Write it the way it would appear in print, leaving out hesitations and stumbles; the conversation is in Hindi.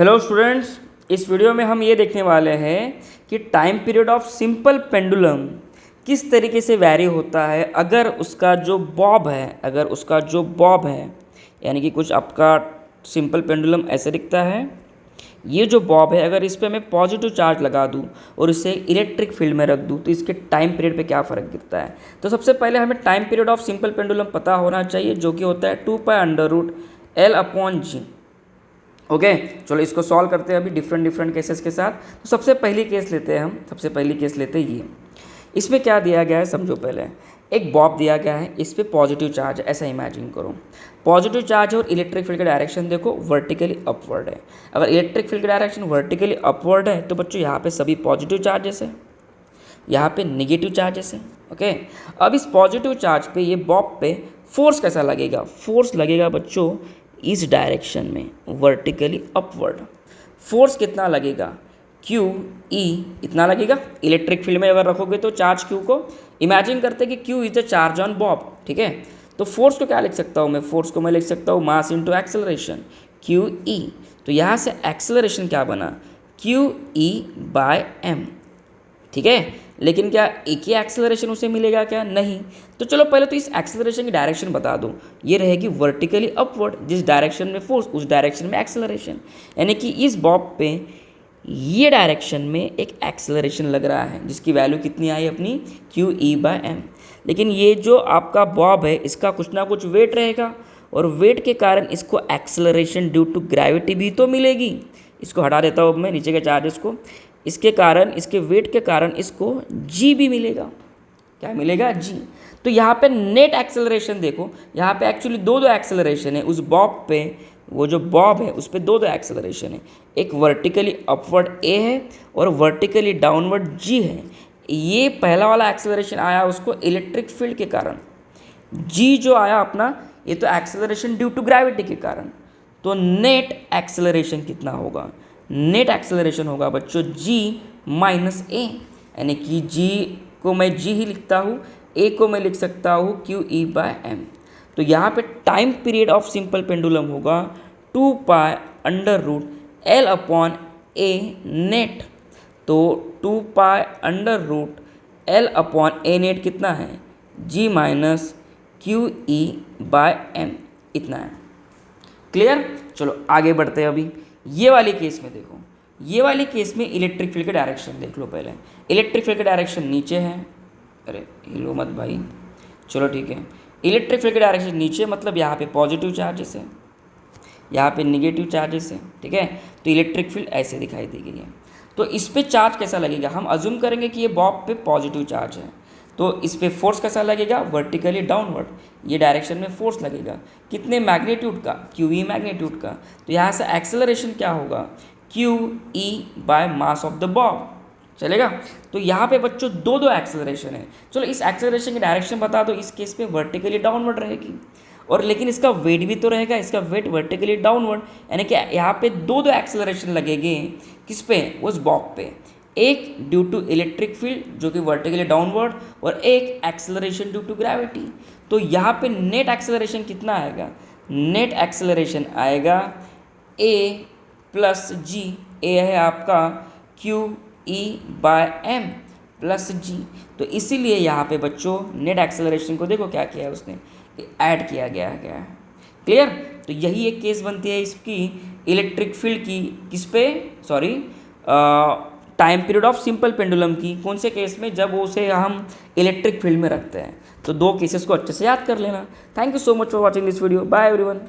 हेलो स्टूडेंट्स, इस वीडियो में हम ये देखने वाले हैं कि time period of simple pendulum किस तरीके से वैरी होता है अगर उसका जो बॉब है यानी कि कुछ आपका सिंपल पेंडुलम ऐसे दिखता है। ये जो बॉब है अगर इस पर मैं पॉजिटिव चार्ज लगा दूँ और इसे इलेक्ट्रिक फील्ड में रख दूँ तो इसके टाइम पीरियड पे क्या फ़र्क गिरता है। तो सबसे पहले हमें time period of simple pendulum पता होना चाहिए, जो कि होता है 2π√L/G। ओके, चलो इसको सॉल्व करते हैं अभी डिफरेंट केसेस के साथ। तो सबसे पहली केस लेते हैं ये। इसमें क्या दिया गया है समझो। पहले एक बॉब दिया गया है, इस पर पॉजिटिव चार्ज है, ऐसा इमेजिन करो। पॉजिटिव चार्ज और इलेक्ट्रिक फील्ड का डायरेक्शन देखो वर्टिकली अपवर्ड है। अगर इलेक्ट्रिक फील्ड का डायरेक्शन वर्टिकली अपवर्ड है तो बच्चों यहाँ पे सभी पॉजिटिव चार्जेस है, यहाँ पे नेगेटिव चार्जेस है। ओके, अब इस पॉजिटिव चार्ज पे ये बॉब पे फोर्स कैसा लगेगा? फोर्स लगेगा बच्चों इस डायरेक्शन में वर्टिकली अपवर्ड। फोर्स कितना लगेगा? क्यू ई इतना लगेगा। इलेक्ट्रिक फील्ड में अगर रखोगे तो चार्ज क्यू को इमेजिन करते हैं कि Q is the charge on Bob, ठीक है। तो फोर्स को क्या लिख सकता हूँ मैं? फोर्स को मैं लिख सकता हूँ mass into acceleration, Q E. तो यहाँ से एक्सेलरेशन क्या बना? क्यू ई बाय एम, ठीक है। लेकिन क्या एक ही एक्सेलरेशन उसे मिलेगा क्या? नहीं। तो चलो पहले तो इस एक्सेलरेशन की डायरेक्शन बता दो। ये रहेगी वर्टिकली अपवर्ड, जिस डायरेक्शन में फोर्स उस डायरेक्शन में एक्सेलरेशन, यानी कि इस बॉब पे ये डायरेक्शन में एक एक्सेलरेशन लग रहा है जिसकी वैल्यू कितनी आई अपनी? Q E by M. लेकिन ये जो आपका बॉब है इसका कुछ ना कुछ वेट रहेगा और वेट के कारण इसको एक्सेलरेशन ड्यू टू ग्रेविटी भी तो मिलेगी। इसको हटा देता हूँ मैं नीचे के चार्जेस को। इसके कारण, इसके वेट के कारण इसको जी भी मिलेगा। क्या मिलेगा? जी। तो यहाँ पे नेट एक्सेलरेशन देखो, यहाँ पे एक्चुअली दो एक्सेलरेशन है। उस बॉब पे, वो जो बॉब है उस पर दो एक्सेलरेशन है। एक वर्टिकली अपवर्ड ए है और वर्टिकली डाउनवर्ड जी है। ये पहला वाला एक्सेलरेशन आया उसको इलेक्ट्रिक फील्ड के कारण। जी जो आया अपना, ये तो एक्सेलरेशन ड्यू टू ग्रेविटी के कारण। तो नेट एक्सेलरेशन कितना होगा? नेट एक्सेलरेशन होगा बच्चों जी माइनस ए, यानी कि जी को मैं जी ही लिखता हूँ, ए को मैं लिख सकता हूँ क्यू ई बाय एम। तो यहाँ पे time period of simple pendulum होगा 2π√L/A नेट। तो 2π√L/A नेट कितना है? G minus Q E by M इतना है। क्लियर? चलो आगे बढ़ते हैं। अभी ये वाली केस में देखो, ये वाली केस में इलेक्ट्रिक फील्ड का डायरेक्शन देख लो। पहले इलेक्ट्रिक फील्ड का डायरेक्शन नीचे है। अरे हिलो मत भाई, चलो ठीक है। इलेक्ट्रिक फील्ड का डायरेक्शन नीचे मतलब यहाँ पे पॉजिटिव चार्जेस है, यहाँ पे निगेटिव चार्जेस है, ठीक है। तो इलेक्ट्रिक फील्ड ऐसे दिखाई दी गई है। तो इस पे चार्ज कैसा लगेगा? हम अज्यूम करेंगे कि ये बॉब पे पॉजिटिव चार्ज है, तो इस पर फोर्स कैसा लगेगा? वर्टिकली डाउनवर्ड, ये डायरेक्शन में फोर्स लगेगा। कितने मैग्नीट्यूड का? क्यू ई मैग्नीट्यूड का। तो यहाँ से एक्सेलरेशन क्या होगा? Q E by mass of the Bob, चलेगा। तो यहाँ पे बच्चों दो एक्सेलरेशन है। चलो इस एक्सेलरेशन की डायरेक्शन बता दो। इस केस पे वर्टिकली डाउनवर्ड रहेगी, और लेकिन इसका वेट भी तो रहेगा, इसका वेट वर्टिकली डाउनवर्ड, यानी कि यहाँ पे दो एक्सेलरेशन लगेंगे। किस पे? उस बॉब पे। एक ड्यू टू इलेक्ट्रिक फील्ड जो कि वर्टिकली डाउनवर्ड, और एक एक्सेलरेशन ड्यू टू ग्रेविटी। तो यहाँ पे नेट एक्सेलरेशन कितना आएगा? नेट एक्सेलरेशन आएगा ए प्लस जी। ए है आपका Q E by M plus G. तो इसीलिए यहाँ पे बच्चों नेट एक्सेलरेशन को देखो क्या किया है उसने, ऐड किया गया है। क्लियर? तो यही एक केस बनती है इसकी इलेक्ट्रिक फील्ड की। किस पे? Sorry, time period of simple pendulum की। कौन से केस में? जब उसे हम इलेक्ट्रिक फील्ड में रखते हैं। तो दो केसेस को अच्छे से याद कर लेना। Thank you so much for watching this video. Bye everyone.